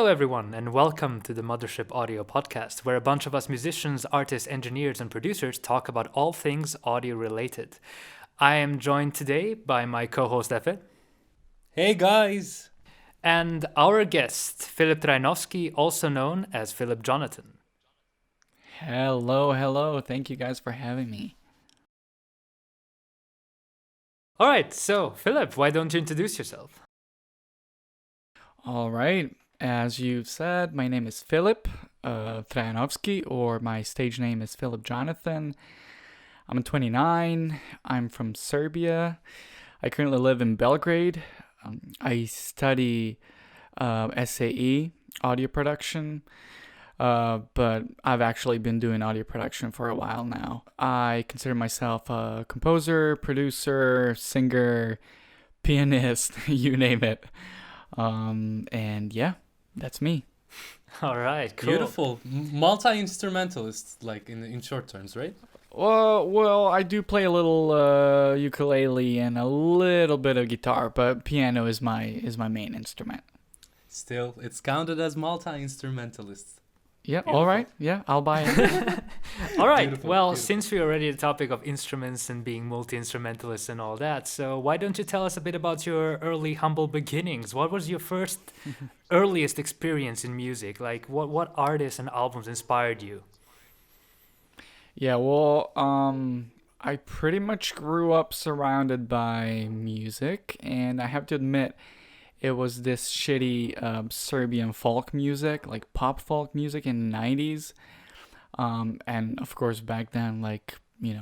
Hello, everyone, and welcome to the Mothership audio podcast, where a bunch of us musicians, artists, engineers, and producers talk about all things audio related. I am joined today by my co host, Efe, Hey guys! and our guest, Filip Trajanovski, also known as Filip Jonathan. Hello. Thank you guys for having me. All right, so, Filip, why don't you introduce yourself? All right. As you said, my name is Filip Trajanovski, or my stage name is Filip Jonathan. I'm 29. I'm from Serbia. I currently live in Belgrade. I study SAE, audio production, but I've actually been doing audio production for a while now. I consider myself a composer, producer, singer, pianist, you name it. And yeah, that's me. All right, cool. Beautiful. Multi-instrumentalist, like in short terms, right? Well, I do play a little ukulele and a little bit of guitar, but piano is my main instrument. Still, it's counted as multi-instrumentalist. Yeah, Beautiful. all right. Yeah, I'll buy it. All right, Beautiful, well, beautiful. since we're already at the topic of instruments and being multi-instrumentalists and all that, so why don't you tell us a bit about your early humble beginnings? What was your first earliest experience in music? Like what artists and albums inspired you? Yeah, well, I pretty much grew up surrounded by music, and I have to admit, it was this shitty Serbian folk music, like pop folk music in the 90s. And of course, back then, like,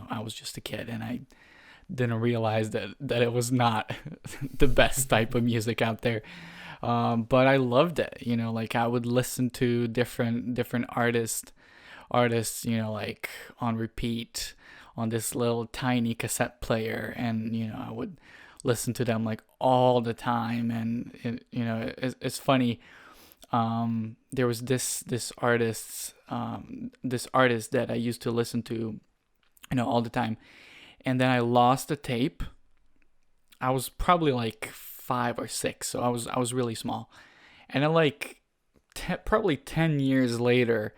I was just a kid and I didn't realize that it was not the best type of music out there. But I loved it, like I would listen to different artists, like on repeat on this little tiny cassette player, and I would listen to them like all the time. And it's funny. There was this artist that I used to listen to, all the time, and then I lost the tape. I was probably like 5 or 6, so I was really small, and then like probably 10 years later,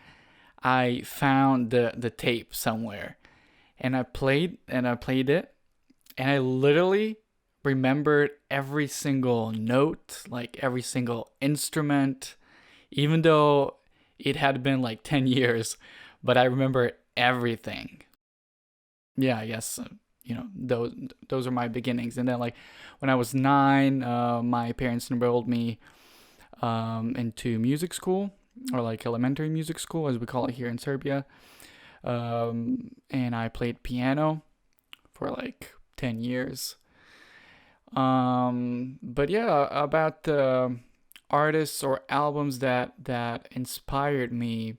I found the tape somewhere, and I played it, and I literally remembered every single note, like every single instrument, even though it had been like 10 years, but I remember everything. Yeah, I guess, those are my beginnings. And then like when I was 9, my parents enrolled me into music school, or like elementary music school, as we call it here in Serbia. And I played piano for like 10 years. But yeah, about the artists or albums that inspired me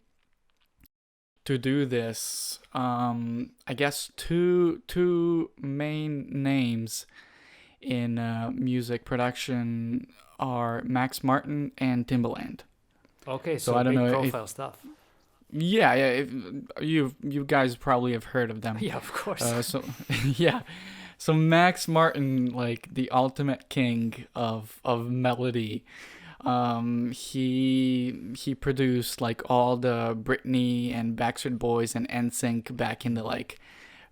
to do this, I guess two main names in music production are Max Martin and Timbaland. Okay, So so I don't big know profile stuff. Yeah. If you guys probably have heard of them. Yeah, of course. So yeah. So Max Martin, like the ultimate king of melody. He produced like all the Britney and Backstreet Boys and NSYNC back in the like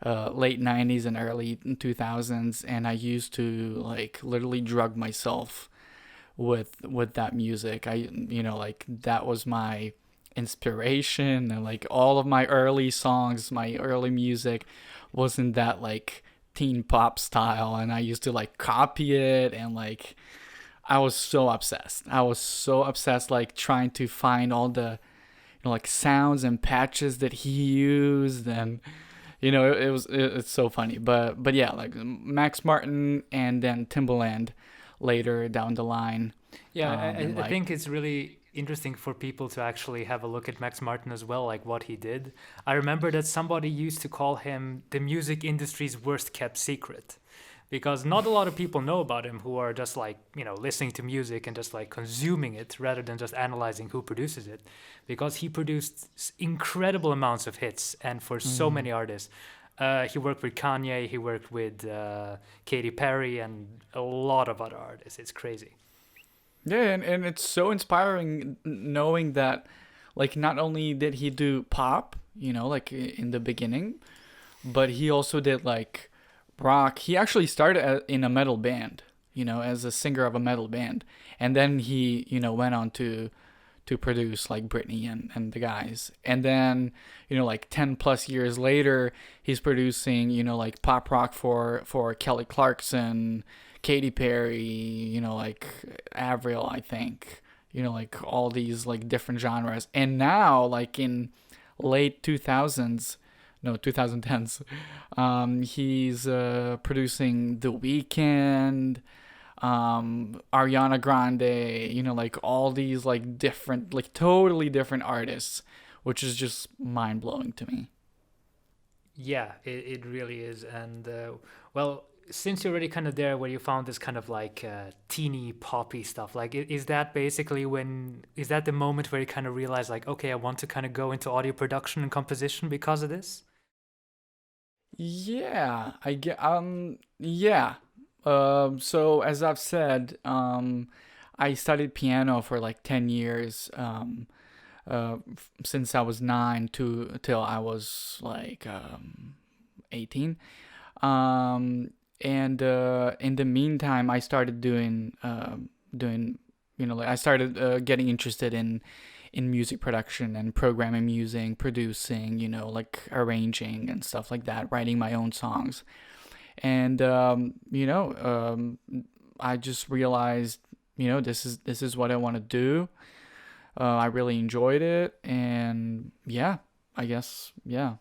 late 90s and early 2000s, and I used to like literally drug myself with that music. Like that was my inspiration, and like all of my early songs, my early music wasn't that like teen pop style, and I used to like copy it, and like I was so obsessed like trying to find all the like sounds and patches that he used. And it's so funny. But yeah, like Max Martin and then Timbaland later down the line. Yeah, And I think it's really interesting for people to actually have a look at Max Martin as well, like what he did. I remember that somebody used to call him the music industry's worst kept secret, because not a lot of people know about him who are just like, listening to music and just like consuming it rather than just analyzing who produces it, because he produced incredible amounts of hits and for so many artists. He worked with Kanye, he worked with Katy Perry and a lot of other artists. It's crazy. Yeah, and it's so inspiring knowing that, like, not only did he do pop, like in the beginning, but he also did like rock. He actually started in a metal band, as a singer of a metal band, and then he, went on to produce like Britney and the guys, and then like 10 plus years later, he's producing like pop rock for Kelly Clarkson, Katy Perry, like Avril, I think, like all these like different genres, and now like in late 2000s, no 2010s, he's producing The Weeknd, Ariana Grande, like all these like different, like totally different artists, which is just mind blowing to me. Yeah, it really is. And well, since you're already kind of there where you found this kind of like teeny poppy stuff, like is that basically is that the moment where you kind of realize like, okay, I want to kind of go into audio production and composition because of this? Yeah, I get yeah. So as I've said, I studied piano for like 10 years, since I was 9 to till I was like 18. And in the meantime, I started doing like I started getting interested in music production and programming music, producing, like arranging and stuff like that, writing my own songs. And I just realized, this is what I want to do. I really enjoyed it, and yeah, I guess, yeah.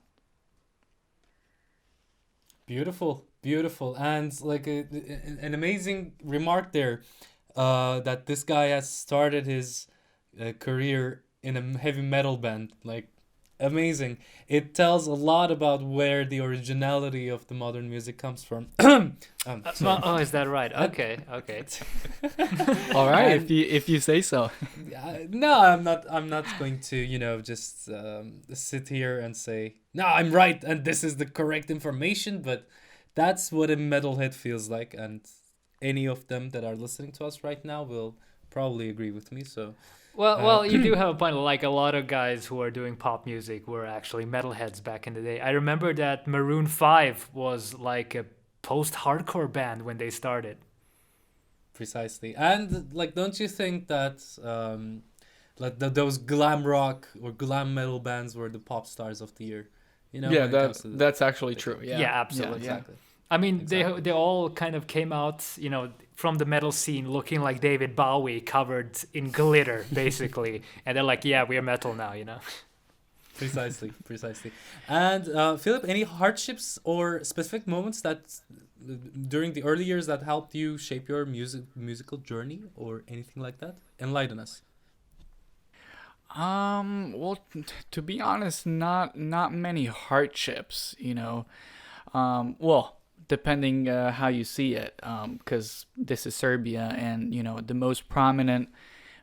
Beautiful, beautiful, and like an amazing remark there, that this guy has started his career in a heavy metal band. Like, amazing. It tells a lot about where the originality of the modern music comes from. Sorry. Oh, is that right? And, Okay, okay. All right, if and you say so. no, I'm not. I'm not going to, just sit here and say no, I'm right, and this is the correct information. But that's what a metalhead feels like, and any of them that are listening to us right now will probably agree with me. So, uh, Well, you do have a point. Like a lot of guys who are doing pop music were actually metalheads back in the day. I remember that Maroon 5 was like a post-hardcore band when they started. precisely, and like, don't you think that like those glam rock or glam metal bands were the pop stars of the year? Yeah, When it comes to that's actually the true. category. Yeah, Yeah, yeah, absolutely. yeah. Exactly, I mean, exactly. they all kind of came out, from the metal scene looking like David Bowie covered in glitter, basically. And they're like, yeah, we're metal now. Precisely, precisely. And Philip, any hardships or specific moments that during the early years that helped you shape your musical journey or anything like that? Enlighten us. Well, to be honest, not many hardships, well, depending how you see it, because this is Serbia, and the most prominent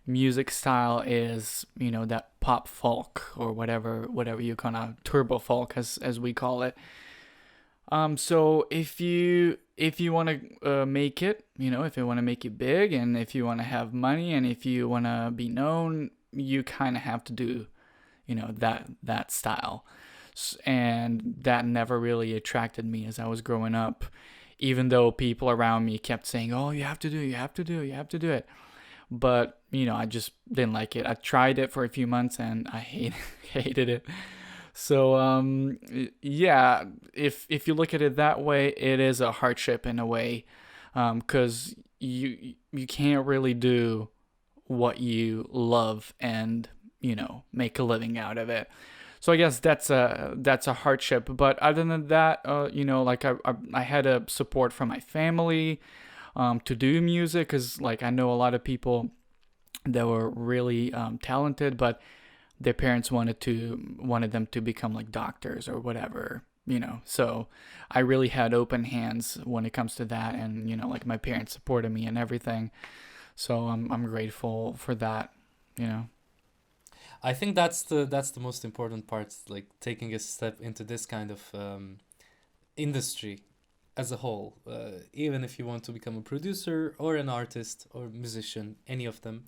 music style is that pop folk, or whatever you kind of turbo folk, as we call it. So if you want to make it, if you want to make it big, and if you want to have money, and if you want to be known, you kind of have to do that style. And that never really attracted me as I was growing up, even though people around me kept saying, oh, you have to do it, you have to do it, you have to do it. But I just didn't like it. I tried it for a few months, and I hated it. So yeah, if you look at it that way, it is a hardship in a way, because you can't really do what you love and make a living out of it. So I guess that's a hardship. But other than that, like I had a support from my family, to do music, because like I know a lot of people that were really talented, but their parents wanted them to become like doctors or whatever. So I really had open hands when it comes to that, and like my parents supported me and everything. So I'm grateful for that. You know. I think that's the most important part, like taking a step into this kind of industry. as a whole, even if you want to become a producer or an artist or musician, any of them,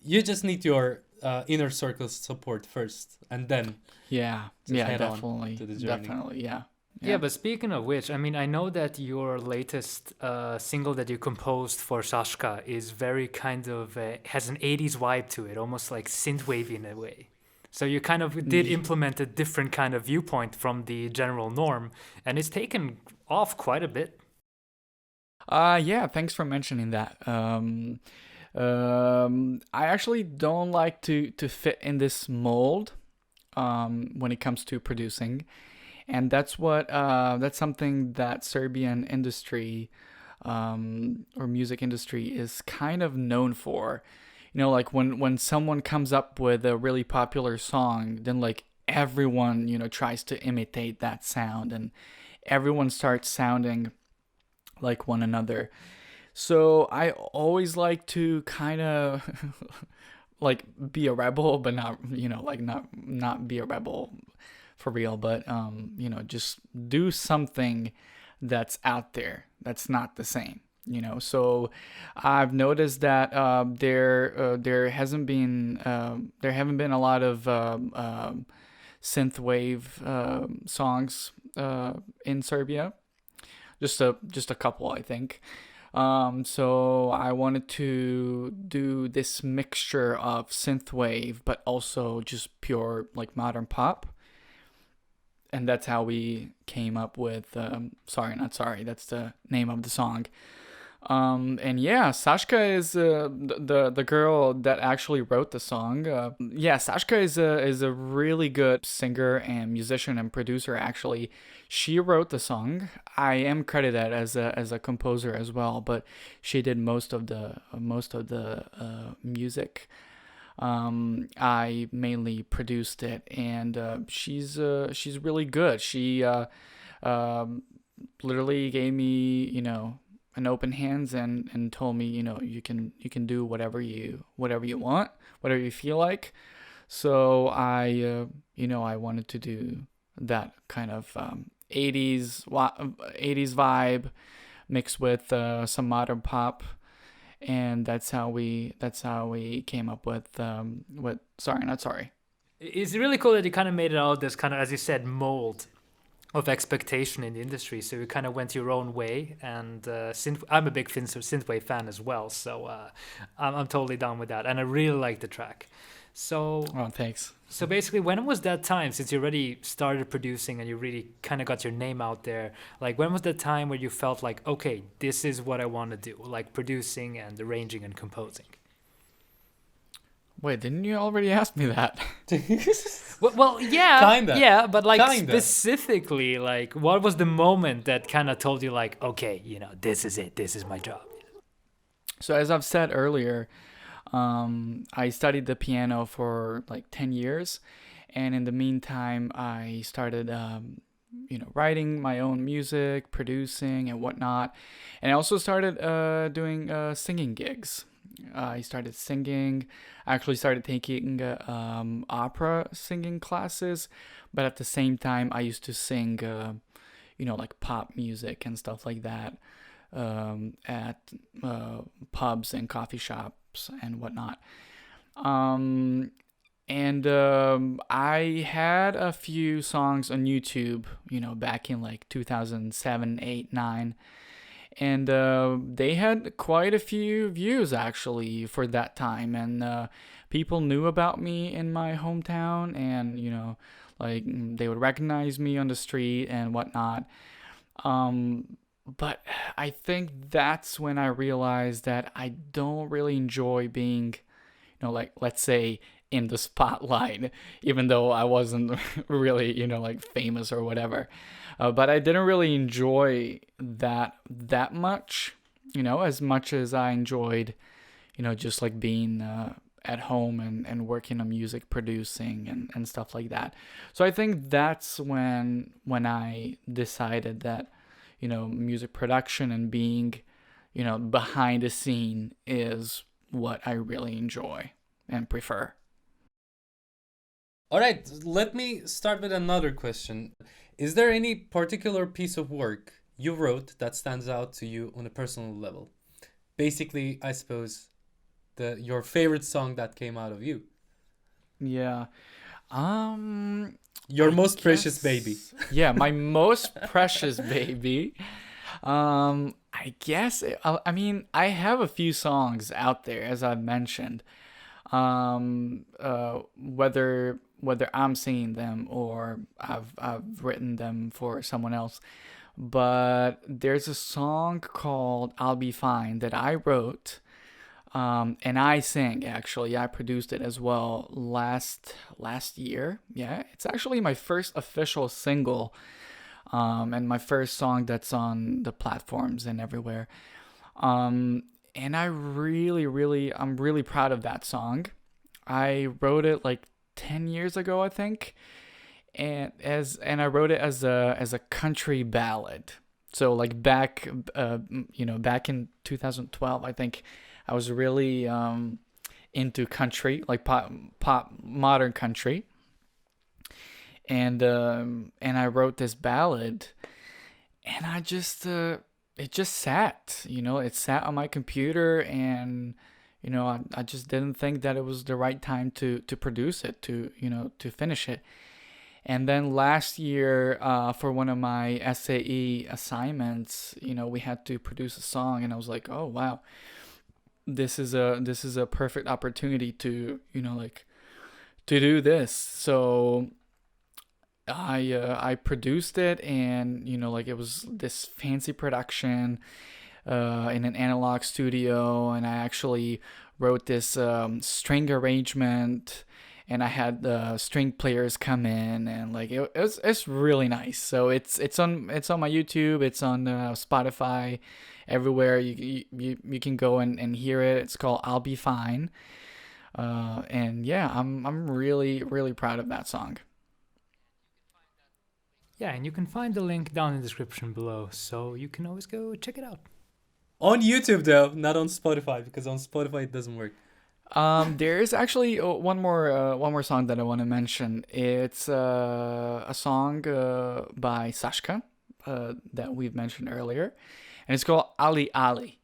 you just need your inner circle support first, and then Yeah, just yeah, head on definitely, to the journey. definitely, yeah. Yeah, but speaking of which, I mean, I know that your latest single that you composed for Sashka is very kind of has an 80s vibe to it, almost like synthwave in a way. So you kind of did implement a different kind of viewpoint from the general norm, and it's taken off quite a bit. Yeah, thanks for mentioning that. I actually don't like to fit in this mold when it comes to producing, and that's something that Serbian industry or music industry is kind of known for. You know, like when someone comes up with a really popular song, then like everyone, tries to imitate that sound, and everyone starts sounding like one another. So I always like to kind of like be a rebel, but not, like not be a rebel for real, but just do something that's out there, that's not the same. So I've noticed that there haven't been a lot of synthwave songs in Serbia. Just a couple, I think. So I wanted to do this mixture of synthwave, but also just pure like modern pop, and that's how we came up with "Sorry Not Sorry." That's the name of the song. And yeah, Sashka is the girl that actually wrote the song. Yeah, Sashka is a really good singer and musician and producer. Actually, she wrote the song. I am credited as a composer as well, but she did most of the music. I mainly produced it, and she's really good. She literally gave me an open hands and told me you can do whatever you want, whatever you feel like. So I wanted to do that kind of 80s vibe mixed with some modern pop, and that's how we came up with Sorry Not Sorry. It's really cool that you kind of made it out this kind of, as you said, mold of expectation in the industry. So you kind of went your own way, and I'm a big synthwave fan as well, so I'm totally down with that, and I really like the track. So thanks. So basically, when was that time, since you already started producing and you really kind of got your name out there, like when was that time where you felt like, okay, this is what I want to do, like producing and arranging and composing? Wait, didn't you already ask me that? Well, yeah, Kinda. yeah, but like Kinda. specifically, like what was the moment that kind of told you like, okay, this is it, this is my job? So as I've said earlier, I studied the piano for like 10 years, and in the meantime, I started, writing my own music, producing and whatnot, and I also started doing singing gigs. I started singing. I actually started taking opera singing classes, but at the same time, I used to sing, like pop music and stuff like that at pubs and coffee shops and whatnot. I had a few songs on YouTube, back in like 2007, 8, 9. And they had quite a few views actually for that time, and people knew about me in my hometown, and like they would recognize me on the street and whatnot. But I think that's when I realized that I don't really enjoy being, like let's say in the spotlight, even though I wasn't really, like famous or whatever. But I didn't really enjoy that much, as much as I enjoyed, just like being at home and working on music, producing and stuff like that. So I think that's when I decided that, music production and being, behind the scene is what I really enjoy and prefer. All right, let me start with another question. Is there any particular piece of work you wrote that stands out to you on a personal level? Basically, I suppose your favorite song that came out of you. Yeah. Um, Your I most precious baby. guess. Yeah, my most precious baby. I guess. I mean, I have a few songs out there, as I've mentioned. Whether I'm singing them or I've written them for someone else. But there's a song called "I'll Be Fine" that I wrote, and I sang. Actually, I produced it as well last year. Yeah, it's actually my first official single, and my first song that's on the platforms and everywhere. Um, and I'm really proud of that song. I wrote it like 10 years ago, I think, and I wrote it as a country ballad. So like back in 2012, I think I was really into country, like pop modern country, and I wrote this ballad, and I just it just sat, it sat on my computer, and I just didn't think that it was the right time to produce it, to finish it. And then last year, for one of my SAE assignments, we had to produce a song, and I was like, oh wow, this is a perfect opportunity to like to do this. So I produced it, and like it was this fancy production in an analog studio, and I actually wrote this string arrangement, and I had the string players come in, and like it's really nice. So it's on my YouTube, it's on Spotify, everywhere you can go and hear it. It's called "I'll Be Fine," and yeah, I'm really proud of that song. Yeah, and you can find the link down in the description below, so you can always go check it out. On YouTube though, not on Spotify, because on Spotify it doesn't work. There is actually one more song that I want to mention. It's a song by Sashka that we've mentioned earlier, and it's called "Ali Ali,"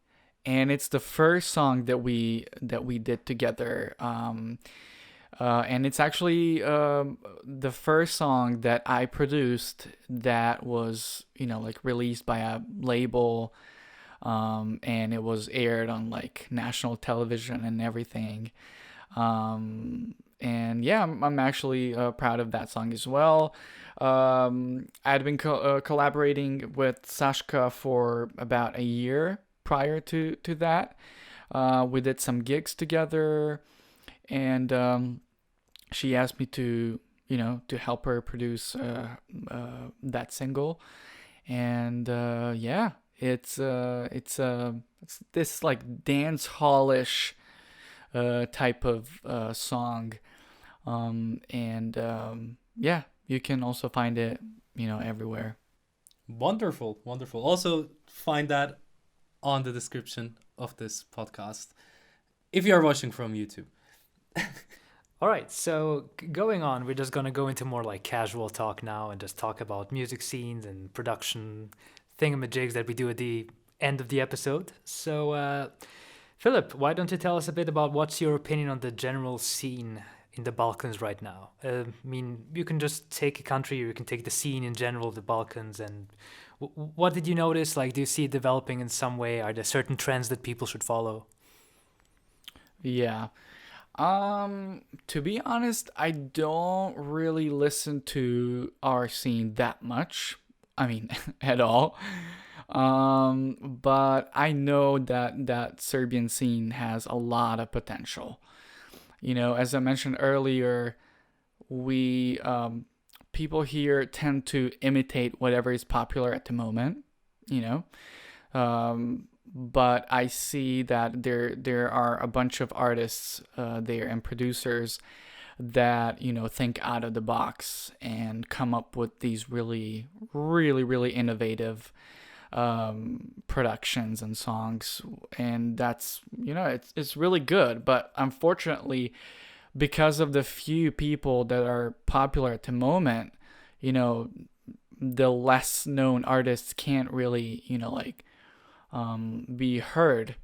and it's the first song that we did together. And it's actually the first song that I produced that was like released by a label, and it was aired on like national television and everything. And yeah, I'm actually proud of that song as well. I'd been collaborating with Sashka for about a year prior to that. We did some gigs together, and she asked me to help her produce that single, and yeah, it's this like dance hallish type of song, and yeah, you can also find it everywhere. Wonderful, wonderful. Also, find that on the description of this podcast if you are watching from YouTube. All right, so going on, we're just gonna go into more like casual talk now and just talk about music scenes and production thingamajigs that we do at the end of the episode. So, Filip, why don't you tell us a bit about what's your opinion on the general scene in the Balkans right now? I mean, you can just take a country, or you can take the scene in general of the Balkans, and what did you notice? Like, do you see it developing in some way? Are there certain trends that people should follow? Yeah. To be honest, I don't really listen to our scene that much. I mean, at all. But I know that Serbian scene has a lot of potential. As I mentioned earlier, we people here tend to imitate whatever is popular at the moment. You know, but I see that there are a bunch of artists there and producers that think out of the box and come up with these really innovative productions and songs, and that's it's really good. But unfortunately, because of the few people that are popular at the moment, the less known artists can't really, be heard.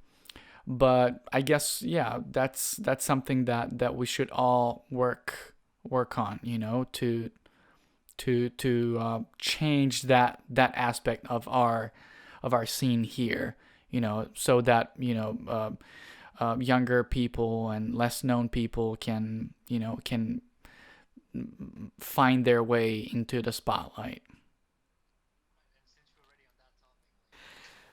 But I guess, yeah, that's something that we should all work on, to change that aspect of our scene here, so that younger people and less known people can find their way into the spotlight.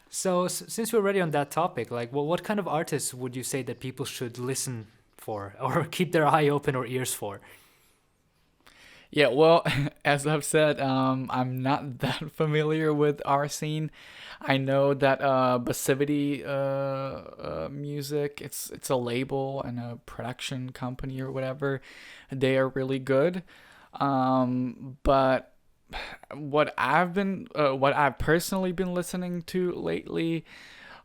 So, since we're already on that topic, like, well, what kind of artists would you say that people should listen for or keep their eye open or ears for? Yeah, well, as I've said, I'm not that familiar with our scene. I know that Basivity Music, it's a label and a production company or whatever. They are really good. But what I've personally been listening to lately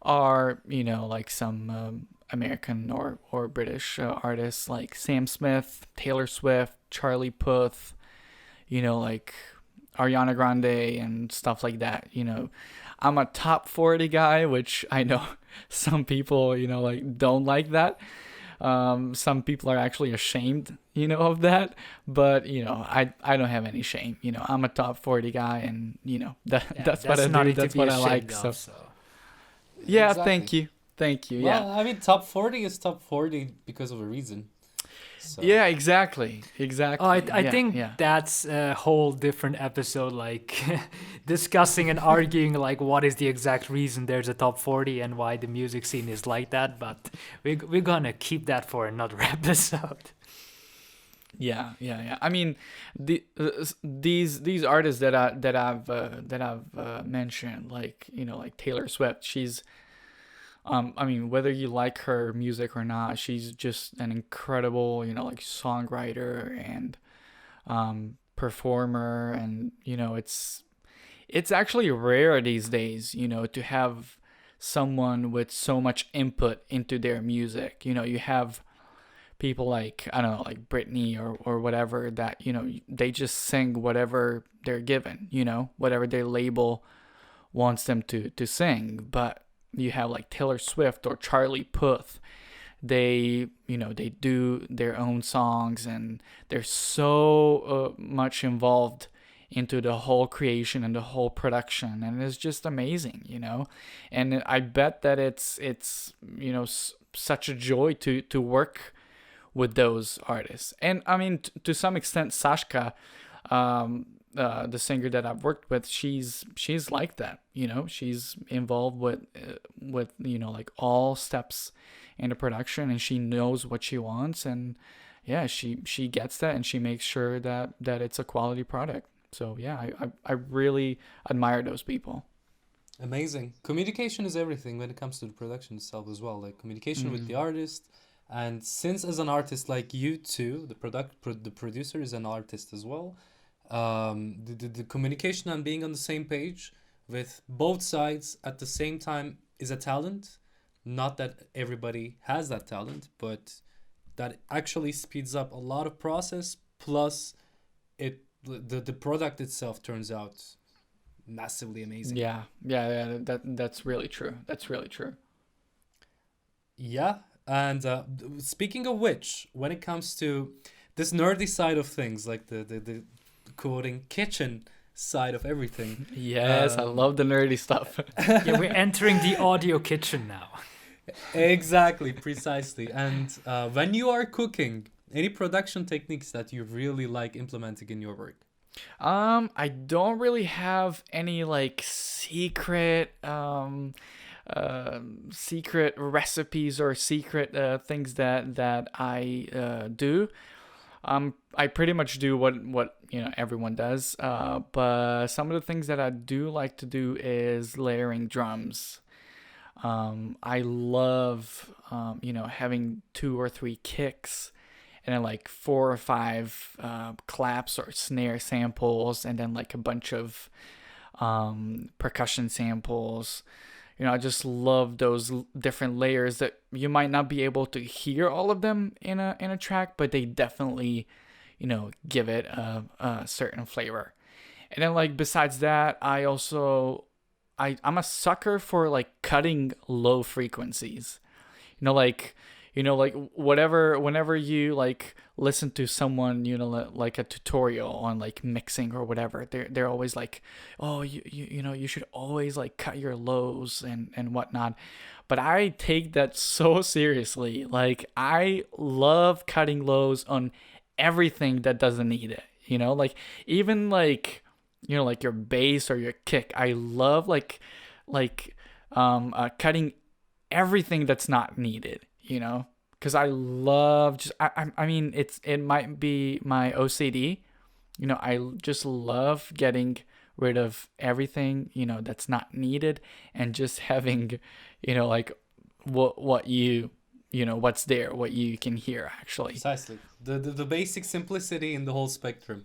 are, like some American or British artists like Sam Smith, Taylor Swift, Charlie Puth, like Ariana Grande and stuff like that. I'm a top 40 guy, which I know some people, like don't like that. Some people are actually ashamed, of that. But, I don't have any shame. I'm a top 40 guy, and, that's what I do. That's what I like. So, yeah, Exactly. thank you. Thank you. Well, Yeah. I mean, top 40 is top 40 because of a reason. So. Yeah, exactly. Oh, I Yeah, think yeah. that's a whole different episode, like discussing and arguing like what is the exact reason there's a top 40 and why the music scene is like that. But we're gonna keep that for another episode. Yeah. I mean, these artists that I've mentioned, like like Taylor Swift, she's I mean, whether you like her music or not, she's just an incredible, like songwriter and performer, and it's actually rare these days, to have someone with so much input into their music. You have people like, I don't know, like Britney or whatever, that they just sing whatever they're given, whatever their label wants them to sing. But you have like Taylor Swift or Charlie Puth. They do their own songs, and they're so much involved into the whole creation and the whole production, and it's just amazing. And I bet that it's such a joy to work with those artists. And I mean, to some extent, Sashka, the singer that I've worked with, she's like that. She's involved with like all steps in the production, and she knows what she wants, and yeah, she gets that, and she makes sure that it's a quality product. So yeah, I really admire those people. Amazing. Communication is everything when it comes to the production itself as well. Like communication with the artist. And since as an artist like you too, the producer is an artist as well. The communication and being on the same page with both sides at the same time is a talent. Not that everybody has that talent, but that actually speeds up a lot of process. Plus, the product itself turns out massively amazing. Yeah. That's really true. That's really true. Yeah, and speaking of which, when it comes to this nerdy side of things, like the quoting kitchen side of everything. Yes, I love the nerdy stuff. Yeah, we're entering the audio kitchen now. Exactly, precisely. And when you are cooking, any production techniques that you really like implementing in your work? I don't really have any like secret recipes or secret things that I do. I pretty much do what everyone does. But some of the things that I do like to do is layering drums. I love having 2 or 3 kicks, and then like 4 or 5 claps or snare samples, and then like a bunch of percussion samples. I just love those different layers that you might not be able to hear all of them in a track, but they definitely, give it a certain flavor. And then like besides that, I'm a sucker for like cutting low frequencies. You know, like whatever whenever you like listen to someone, like a tutorial on like mixing or whatever, they're always like, oh, you should always like cut your lows and whatnot. But I take that so seriously. Like I love cutting lows on everything that doesn't need it. Like even like like your bass or your kick. I love like cutting everything that's not needed. Because I love just I mean it might be my OCD. I just love getting rid of everything that's not needed and just having like what what's there, what you can hear actually. Precisely. The basic simplicity in the whole spectrum.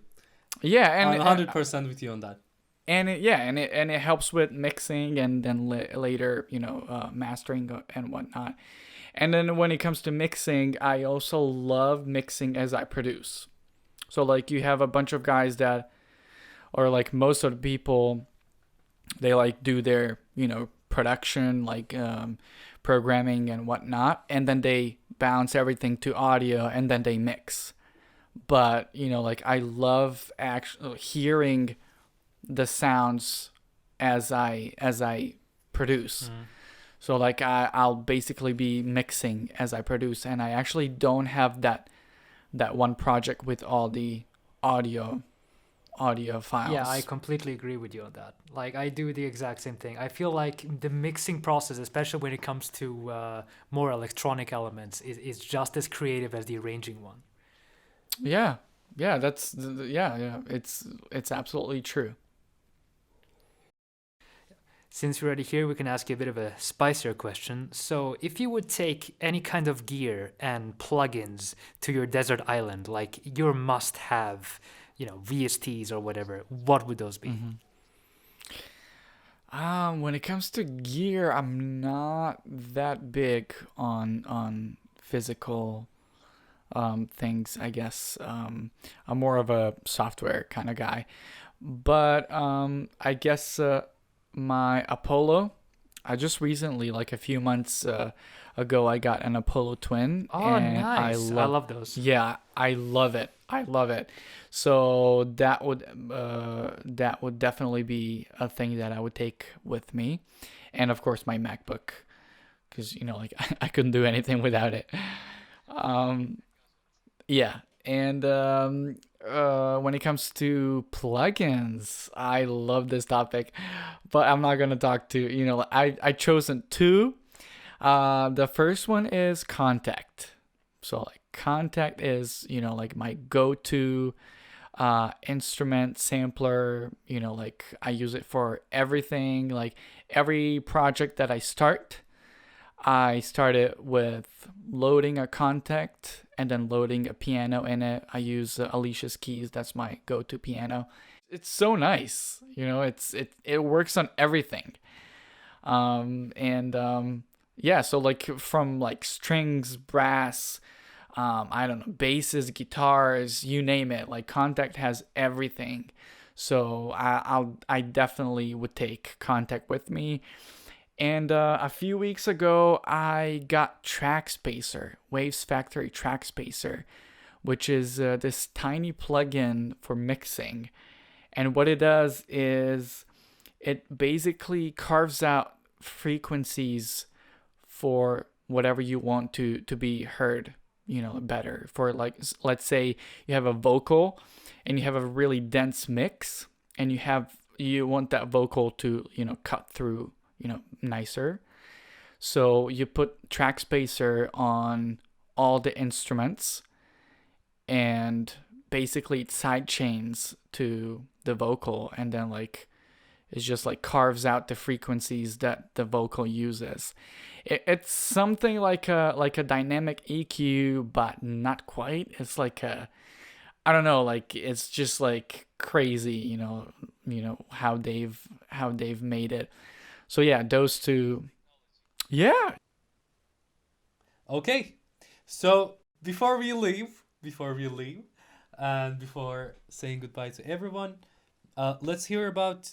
Yeah, I'm 100% with you on that. And it helps with mixing and then later mastering and whatnot. And then when it comes to mixing, I also love mixing as I produce. So like you have a bunch of guys that, or like most of the people, they like do their production, like programming and whatnot, and then they bounce everything to audio and then they mix. But like I love actually hearing the sounds as I produce. So like I'll basically be mixing as I produce, and I actually don't have that one project with all the audio files. Yeah, I completely agree with you on that. Like I do the exact same thing. I feel like the mixing process, especially when it comes to more electronic elements, is just as creative as the arranging one. Yeah, that's yeah. It's absolutely true. Since we're already here, we can ask you a bit of a spicier question. So, if you would take any kind of gear and plugins to your desert island, like your must-have, VSTs or whatever, what would those be? When it comes to gear, I'm not that big on physical things, I guess. I'm more of a software kind of guy. But I guess my Apollo, I just recently, like a few months ago, I got an Apollo Twin. Oh, and nice. I love those. Yeah, I love it. So that would definitely be a thing that I would take with me. And of course my MacBook, because like I couldn't do anything without it. Yeah. And when it comes to plugins, I love this topic, but I'm not gonna talk to I chosen two. The first one is Contact. So like Contact is like my go-to instrument sampler. Like I use it for everything. Like every project that I start it with loading a Contact and then loading a piano in it. I use Alicia's keys. That's my go-to piano. It's so nice. It works on everything. Yeah, so like from like strings, brass, I don't know, basses, guitars, you name it. Like Contact has everything. So I definitely would take Contact with me. And a few weeks ago, I got Track Spacer, Waves Factory Track Spacer, which is this tiny plugin for mixing. And what it does is it basically carves out frequencies for whatever you want to be heard, better. For like, let's say you have a vocal and you have a really dense mix and you want that vocal to, cut through nicer. So you put Track Spacer on all the instruments and basically it side chains to the vocal, and then like it just like carves out the frequencies that the vocal uses. It's something like a dynamic EQ, but not quite. It's like I don't know, like it's just like crazy, how they've made it. So yeah, those two. Yeah. Okay. So before we leave, and before saying goodbye to everyone, let's hear about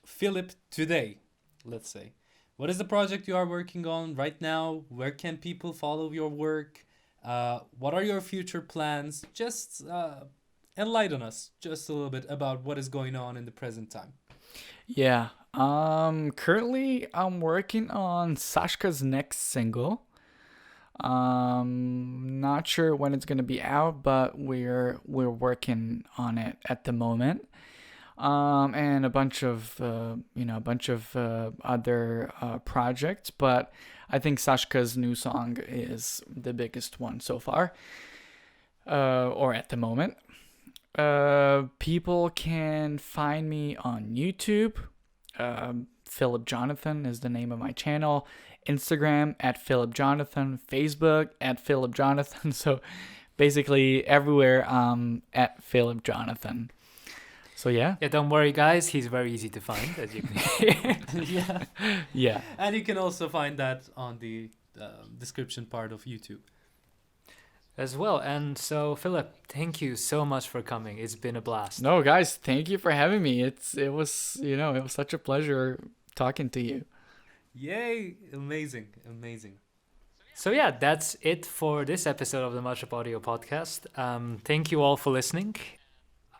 Filip today, let's say. What is the project you are working on right now? Where can people follow your work? What are your future plans? Just enlighten us just a little bit about what is going on in the present time. Yeah. Currently I'm working on Sashka's next single. Not sure when it's gonna be out, but we're working on it at the moment. And a bunch of other projects, but I think Sashka's new song is the biggest one so far, or at the moment. People can find me on YouTube. Filip Jonathan is the name of my channel. Instagram at Filip Jonathan. Facebook at Filip Jonathan. So basically everywhere at Filip Jonathan. So yeah. Yeah, don't worry, guys. He's very easy to find, as you can hear. Yeah. Yeah. And you can also find that on the description part of YouTube. As well. And so, Filip, thank you so much for coming. It's been a blast. No, guys, thank you for having me. It was such a pleasure talking to you. Yay! Amazing. So yeah, that's it for this episode of the Mothership Audio Podcast. Thank you all for listening.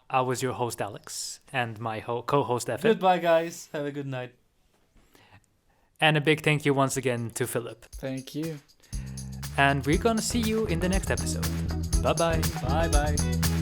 I was your host, Alex, and my co-host, Efe. Goodbye, guys. Have a good night. And a big thank you once again to Filip. Thank you. And we're gonna see you in the next episode. Bye-bye. Bye-bye.